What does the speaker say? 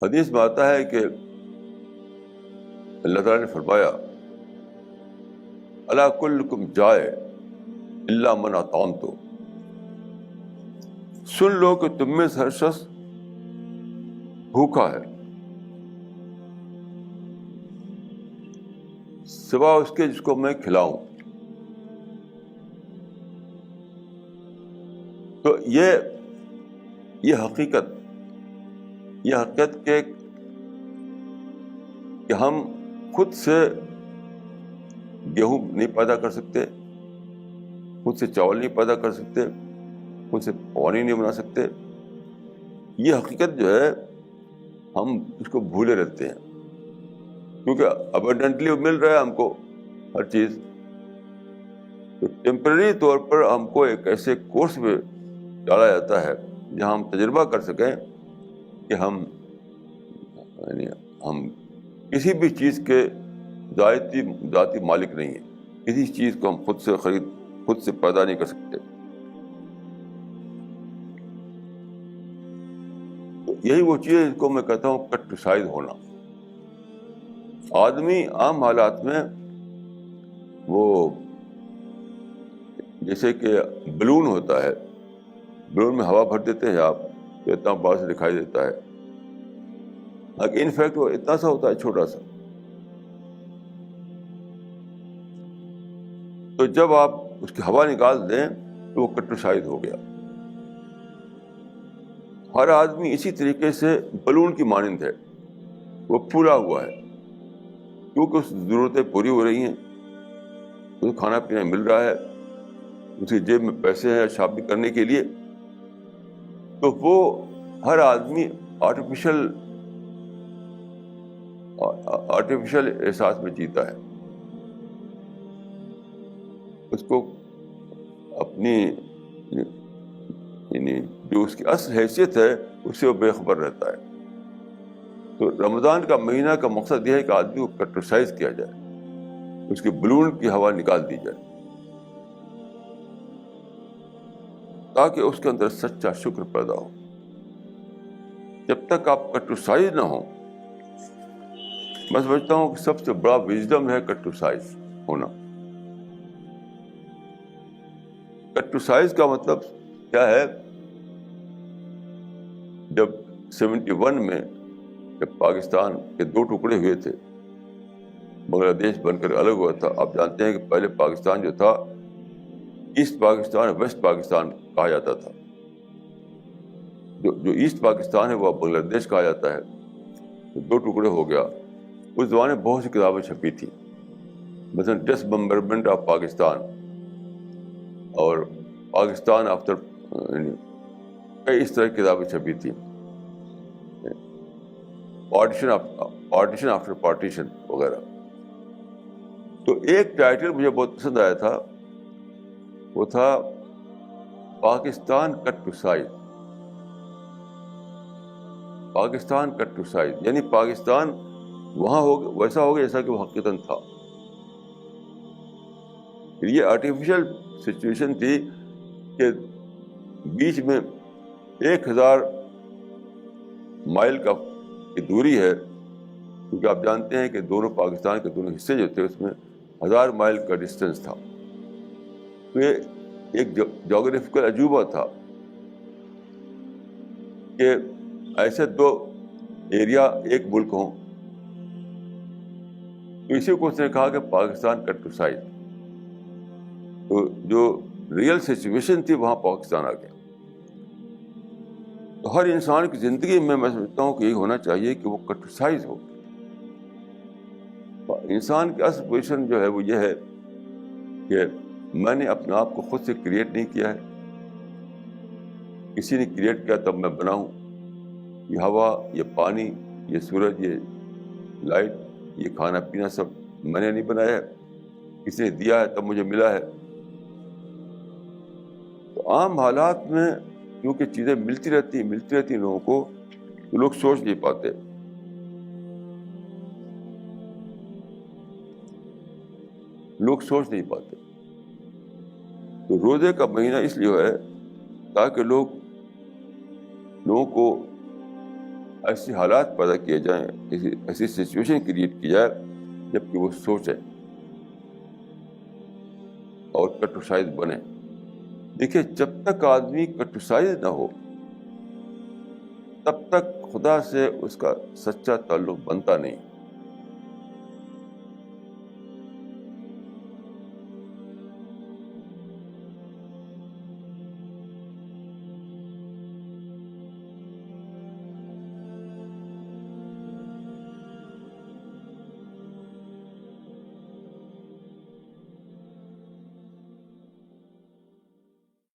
حدیث میں آتا ہے کہ اللہ تعالیٰ نے فرمایا الا کلکم جائع الا من اطعمت، سن لو کہ تم میں سے ہر شخص بھوکا ہے سوا اس کے جس کو میں کھلاؤں. تو یہ حقیقت کہ ہم خود سے گیہوں نہیں پیدا کر سکتے، خود سے چاول نہیں پیدا کر سکتے، خود سے پانی نہیں بنا سکتے، یہ حقیقت جو ہے ہم اس کو بھولے رہتے ہیں، کیونکہ ابنڈنٹلی مل رہا ہے ہم کو ہر چیز. تو ٹیمپرری طور پر ہم کو ایک ایسے کورس میں ڈالا جاتا ہے جہاں ہم تجربہ کر سکیں کہ ہم کسی بھی چیز کے ذاتی مالک نہیں ہیں، کسی چیز کو ہم خود سے پیدا نہیں کر سکتے. تو یہی وہ چیز ہے جس کو میں کہتا ہوں کٹرسائز ہونا. آدمی عام حالات میں وہ جیسے کہ بلون ہوتا ہے، بلون میں ہوا بھر دیتے ہیں آپ تو اتنا بڑا سے دکھائی دیتا ہے، انفیکٹ وہ اتنا سا ہوتا ہے چھوٹا سا. تو جب آپ اس کی ہوا نکال دیں تو وہ کٹرسائز ہو گیا. ہر آدمی اسی طریقے سے بلون کی مانند ہے، وہ پھولا ہوا ہے کیونکہ اس ضرورتیں پوری ہو رہی ہیں، اسے کھانا پینا مل رہا ہے، اس کی جیب میں پیسے ہیں شاپنگ کرنے کے لیے. تو وہ ہر آدمی آرٹیفیشل احساس میں جیتا ہے. اس کو اپنی یعنی جو اس کی اصل حیثیت ہے اس سے وہ بے خبر رہتا ہے. تو رمضان کا مہینہ کا مقصد یہ ہے کہ آدمی کو کٹرسائز کیا جائے، اس کی بلون کی ہوا نکال دی جائے تاکہ اس کے اندر سچا شکر پیدا ہو. جب تک آپ کٹرسائز نہ ہوں، میں سمجھتا ہوں کہ سب سے بڑا وژڈم ہے کٹرسائز ہونا. کٹرسائز کا مطلب کیا ہے؟ جب 71 میں جب پاکستان کے 2 ٹکڑے ہوئے تھے، بنگلہ دیش بن کر الگ ہوا تھا. آپ جانتے ہیں کہ پہلے پاکستان جو تھا ایسٹ پاکستان اور ویسٹ پاکستان کہا جاتا تھا. جو ایسٹ پاکستان ہے وہ بنگلہ دیش کہا جاتا ہے. 2 ٹکڑے ہو گیا. اس زمانے میں بہت سی کتابیں چھپی تھی، مثلا ڈسممبرمنٹ آف پاکستان اور پاکستان آفٹر، کئی اس طرح کی کتابیں چھپی تھی، پارٹیشن آفٹر پارٹیشن وغیرہ. تو ایک ٹائٹل مجھے بہت پسند آیا تھا، وہ تھا Pakistan cut to size. Pakistan cut to size یعنی پاکستان وہاں ویسا ہوگا جیسا کہ وہ حقیقتاً تھا. یہ آرٹیفیشل سچویشن تھی کہ بیچ میں 1000 مائل کی دوری ہے، کیونکہ آپ جانتے ہیں کہ دونوں پاکستان کے دونوں حصے جو تھے اس میں 1000 مائل کا ڈسٹینس تھا. تو یہ ایک جغرافیکل عجوبہ تھا کہ ایسے 2 ایریا ایک ملک ہوں. تو اسی کو اس نے کہا کہ پاکستان کٹ ٹو سائز. تو جو ریئل سچویشن تھی وہاں پاکستان آ گیا. تو ہر انسان کی زندگی میں سمجھتا ہوں کہ یہی ہونا چاہیے کہ وہ کٹرسائز ہو. انسان کی اصل پوزیشن جو ہے وہ یہ ہے کہ میں نے اپنے آپ کو خود سے کریٹ نہیں کیا ہے، کسی نے کریٹ کیا تب میں بنا ہوں. یہ ہوا، یہ پانی، یہ سورج، یہ لائٹ، یہ کھانا پینا سب میں نے نہیں بنایا ہے، کسی نے دیا ہے تب مجھے ملا ہے. تو عام حالات میں کیونکہ چیزیں ملتی رہتی لوگوں کو، تو لوگ سوچ نہیں پاتے. تو روزے کا مہینہ اس لیے ہے تاکہ لوگوں کو ایسی حالات پیدا کیے جائیں، ایسی سچویشن کریٹ کی جائے جبکہ وہ سوچے اور کٹوسائز بنے. دیکھیے جب تک آدمی کٹوسائز نہ ہو تب تک خدا سے اس کا سچا تعلق بنتا نہیں.